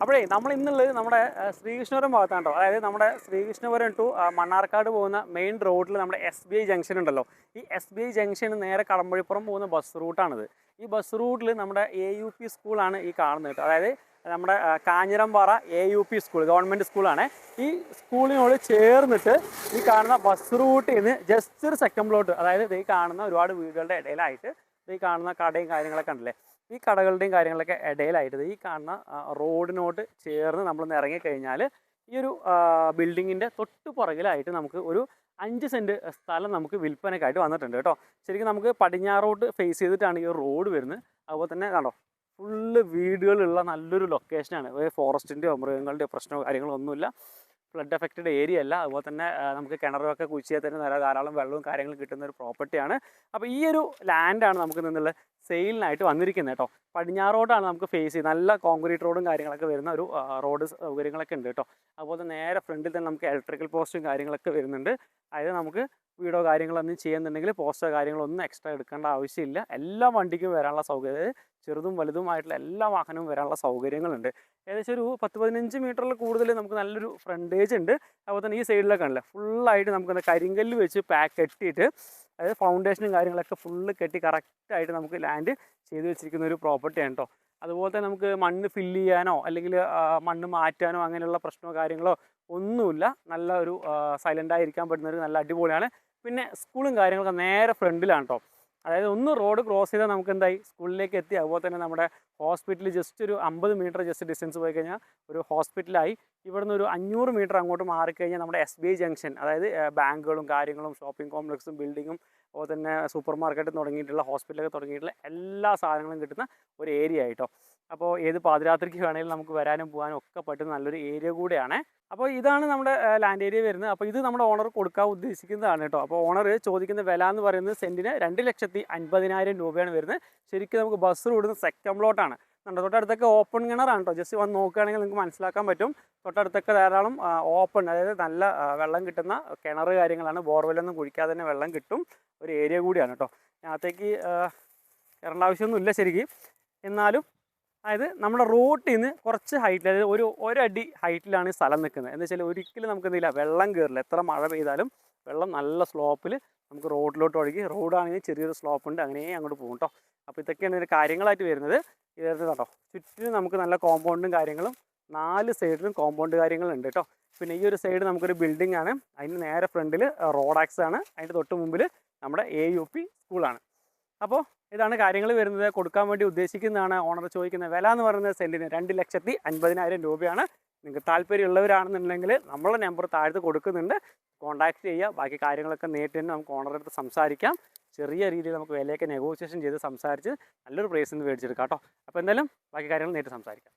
അപ്പോഴേ നമ്മൾ ഇന്നുള്ളത് നമ്മുടെ ശ്രീകൃഷ്ണപുരം ഭാഗത്താണ് കേട്ടോ. അതായത് നമ്മുടെ ശ്രീകൃഷ്ണപുരം ടു മണ്ണാർക്കാട് പോകുന്ന മെയിൻ റോഡിൽ നമ്മുടെ SBI ജംഗ്ഷൻ ഉണ്ടല്ലോ. ഈ SBI ജംഗ്ഷന് നേരെ കടമ്പഴിപ്പുറം പോകുന്ന ബസ് റൂട്ടാണിത്. ഈ ബസ് റൂട്ടിൽ നമ്മുടെ AUP സ്കൂളാണ് ഈ കാണുന്നത് കേട്ടോ. അതായത് നമ്മുടെ കാഞ്ഞിരംപാറ AUP സ്കൂൾ ഗവൺമെൻറ് സ്കൂളാണ്. ഈ സ്കൂളിനോട് ചേർന്നിട്ട് ഈ കാണുന്ന ബസ് റൂട്ടിൽ നിന്ന് ജസ്റ്റ് ഒരു സെക്കൻഡ് പ്ലോട്ട്, അതായത് ഈ കാണുന്ന ഒരുപാട് വീടുകളുടെ ഇടയിലായിട്ട് ഈ കാണുന്ന കടയും കാര്യങ്ങളൊക്കെ ഉണ്ടല്ലേ, ഈ കടകളുടെയും കാര്യങ്ങളൊക്കെ ഇടയിലായിട്ട് ഈ കാണുന്ന റോഡിനോട് ചേർന്ന് നമ്മളൊന്ന് ഇറങ്ങിക്കഴിഞ്ഞാൽ ഈ ഒരു ബിൽഡിങ്ങിൻ്റെ തൊട്ട് പുറകിലായിട്ട് നമുക്ക് ഒരു 5 സെൻറ്റ് സ്ഥലം നമുക്ക് വിൽപ്പനയ്ക്കായിട്ട് വന്നിട്ടുണ്ട് കേട്ടോ. ശരിക്കും നമുക്ക് പടിഞ്ഞാറോട്ട് ഫേസ് ചെയ്തിട്ടാണ് ഈ റോഡ് വരുന്നത്. അതുപോലെ തന്നെ കണ്ടോ ഫുള്ള് വീടുകളുള്ള നല്ലൊരു ലൊക്കേഷനാണ്. ഫോറസ്റ്റിൻ്റെയോ മൃഗങ്ങളുടെയോ പ്രശ്നമോ കാര്യങ്ങളോ ഒന്നുമില്ല. ഫ്ലഡ് എഫക്റ്റഡ് ഏരിയ അല്ല. അതുപോലെ തന്നെ നമുക്ക് കിണറൊക്കെ കുഴിച്ചാൽ തന്നെ നല്ല ധാരാളം വെള്ളവും കാര്യങ്ങളും കിട്ടുന്ന ഒരു പ്രോപ്പർട്ടിയാണ്. അപ്പോൾ ഈ ഒരു ലാൻഡാണ് നമുക്ക് നിന്നുള്ള സെയിലിനായിട്ട് വന്നിരിക്കുന്നത് കേട്ടോ. പടിഞ്ഞാറോട്ടാണ് നമുക്ക് ഫേസ് ചെയ്ത് നല്ല കോൺക്രീറ്റ് റോഡും കാര്യങ്ങളൊക്കെ വരുന്ന ഒരു റോഡ് സൗകര്യങ്ങളൊക്കെ ഉണ്ട് കേട്ടോ. അതുപോലെ നേരെ ഫ്രണ്ടിൽ തന്നെ നമുക്ക് ഇലക്ട്രിക്കൽ പോസ്റ്റും കാര്യങ്ങളൊക്കെ വരുന്നുണ്ട്. അതായത് നമുക്ക് വീടോ കാര്യങ്ങളൊന്നും ചെയ്യുന്നുണ്ടെങ്കിൽ പോസ്റ്റോ കാര്യങ്ങളൊന്നും എക്സ്ട്രാ എടുക്കേണ്ട ആവശ്യമില്ല. എല്ലാ വണ്ടിക്കും വരാനുള്ള സൗകര്യം, ചെറുതും വലുതുമായിട്ടുള്ള എല്ലാ വാഹനവും വരാനുള്ള സൗകര്യങ്ങളുണ്ട്. ഏകദേശം ഒരു 10-15 മീറ്ററിൽ കൂടുതൽ നമുക്ക് നല്ലൊരു ഫ്രണ്ടേജ് ഉണ്ട്. അതുപോലെ തന്നെ ഈ സൈഡിലൊക്കെ ആണല്ലേ ഫുള്ളായിട്ട് നമുക്ക് കരിങ്കല്ല് വെച്ച് കെട്ടിയിട്ട്, അതായത് ഫൗണ്ടേഷനും കാര്യങ്ങളൊക്കെ ഫുള്ള് കെട്ടി കറക്റ്റായിട്ട് നമുക്ക് ലാൻഡ് ചെയ്ത് വെച്ചിരിക്കുന്ന ഒരു പ്രോപ്പർട്ടിയാണ് കേട്ടോ. അതുപോലെ തന്നെ നമുക്ക് മണ്ണ് ഫില്ല് ചെയ്യാനോ അല്ലെങ്കിൽ മണ്ണ് മാറ്റാനോ അങ്ങനെയുള്ള പ്രശ്നമോ കാര്യങ്ങളോ ഒന്നുമില്ല. നല്ല ഒരു സൈലൻ്റായിരിക്കാൻ പറ്റുന്ന ഒരു നല്ല അടിപൊളിയാണ്. പിന്നെ സ്കൂളും കാര്യങ്ങളൊക്കെ നേരെ ഫ്രണ്ടിലാണ് കേട്ടോ. അതായത് ഒന്ന് റോഡ് ക്രോസ് ചെയ്താൽ നമുക്ക് എന്തായി സ്കൂളിലേക്ക് എത്തി. അതുപോലെ തന്നെ നമ്മുടെ ഹോസ്പിറ്റൽ ജസ്റ്റ് ഒരു 50 മീറ്റർ ജസ്റ്റ് ഡിസ്റ്റൻസ് പോയി കഴിഞ്ഞാൽ ഒരു ഹോസ്പിറ്റലായി. ഇവിടുന്ന് ഒരു 500 മീറ്റർ അങ്ങോട്ട് മാറിക്കഴിഞ്ഞാൽ നമ്മുടെ SBI ജംഗ്ഷൻ, അതായത് ബാങ്കുകളും കാര്യങ്ങളും ഷോപ്പിംഗ് കോംപ്ലക്സും ബിൽഡിങ്ങും അതുപോലെ തന്നെ സൂപ്പർ മാർക്കറ്റ് തുടങ്ങിയിട്ടുള്ള ഹോസ്പിറ്റലൊക്കെ തുടങ്ങിയിട്ടുള്ള എല്ലാ സാധനങ്ങളും കിട്ടുന്ന ഒരു ഏരിയ ആയിട്ടോ. അപ്പോൾ ഏത് പാതിരാത്രിക്ക് വേണമെങ്കിലും നമുക്ക് വരാനും പോകാനും ഒക്കെ പറ്റുന്ന നല്ലൊരു ഏരിയ കൂടെയാണ്. അപ്പോൾ ഇതാണ് നമ്മുടെ ലാൻഡ് ഏരിയ വരുന്നത്. അപ്പോൾ ഇത് നമ്മുടെ ഓണർ കൊടുക്കാൻ ഉദ്ദേശിക്കുന്നതാണ് കേട്ടോ. അപ്പോൾ ഓണർ ചോദിക്കുന്ന വില എന്ന് പറയുന്നത് സെൻറ്റിന് 2,50,000 രൂപയാണ് വരുന്നത്. ശരിക്കും നമുക്ക് ബസ് റോഡിന് സെക്കൻഡ് പ്ലോട്ടാണ്. തൊട്ടടുത്തൊക്കെ ഓപ്പൺ കിണറാണ് കേട്ടോ. ജസ്റ്റ് വന്ന് നോക്കുകയാണെങ്കിൽ നിങ്ങൾക്ക് മനസ്സിലാക്കാൻ പറ്റും. തൊട്ടടുത്തൊക്കെ ധാരാളം ഓപ്പൺ, അതായത് നല്ല വെള്ളം കിട്ടുന്ന കിണർ കാര്യങ്ങളാണ്. ബോർവെല്ലൊന്നും കുഴിക്കാതെ തന്നെ വെള്ളം കിട്ടും ഒരു ഏരിയ കൂടിയാണ് കേട്ടോ. അതിനകത്തേക്ക് കയറേണ്ട ആവശ്യമൊന്നുമില്ല ശരിക്കും. എന്നാലും അതായത് നമ്മുടെ റോട്ടിൽ നിന്ന് കുറച്ച് ഹൈറ്റിൽ, അതായത് ഒരടി ഹൈറ്റിലാണ് ഈ സ്ഥലം നിൽക്കുന്നത്. എന്ന് വെച്ചാൽ ഒരിക്കലും നമുക്ക് എന്തില്ല വെള്ളം കയറില്ല. എത്ര മഴ പെയ്താലും വെള്ളം നല്ല സ്ലോപ്പിൽ നമുക്ക് റോഡിലോട്ട് ഒഴുകി, റോഡാണെങ്കിൽ ചെറിയൊരു സ്ലോപ്പ് ഉണ്ട്, അങ്ങനെ അങ്ങോട്ട് പോകും കേട്ടോ. അപ്പോൾ ഇതൊക്കെയാണ് ഇതിൻ്റെ കാര്യങ്ങളായിട്ട് വരുന്നത്. ഇതായിരുന്നു കേട്ടോ. ചുറ്റിനും നമുക്ക് നല്ല കോമ്പൗണ്ടും കാര്യങ്ങളും 4 സൈഡിലും കോമ്പൗണ്ട് കാര്യങ്ങളുണ്ട് കേട്ടോ. പിന്നെ ഈ ഒരു സൈഡ് നമുക്കൊരു ബിൽഡിംഗ് ആണ്. അതിന് നേരെ ഫ്രണ്ടിൽ റോഡ് ആക്സ് ആണ്. അതിൻ്റെ തൊട്ട് മുമ്പിൽ നമ്മുടെ AUP സ്കൂളാണ്. അപ്പോൾ ഇതാണ് കാര്യങ്ങൾ വരുന്നത്. കൊടുക്കാൻ വേണ്ടി ഉദ്ദേശിക്കുന്നതാണ്. ഓണർ ചോദിക്കുന്ന വില എന്ന് പറയുന്നത് സെൻറ്റിന് 2,50,000 രൂപയാണ്. നിങ്ങൾക്ക് താല്പര്യമുള്ളവരാണെന്നുണ്ടെങ്കിൽ നമ്മളെ നമ്പർ താഴത്ത് കൊടുക്കുന്നുണ്ട്, കോൺടാക്ട് ചെയ്യുക. ബാക്കി കാര്യങ്ങളൊക്കെ നേരിട്ട് തന്നെ നമുക്ക് ഓണറുടെ അടുത്ത് സംസാരിക്കാം. ചെറിയ രീതിയിൽ നമുക്ക് വിലയൊക്കെ നെഗോഷിയേഷൻ ചെയ്ത് സംസാരിച്ച് നല്ലൊരു പ്രൈസിൽ നിന്ന് മേടിച്ചെടുക്കാം കേട്ടോ. അപ്പോൾ എന്തായാലും ബാക്കി കാര്യങ്ങൾ നേരിട്ട് സംസാരിക്കാം.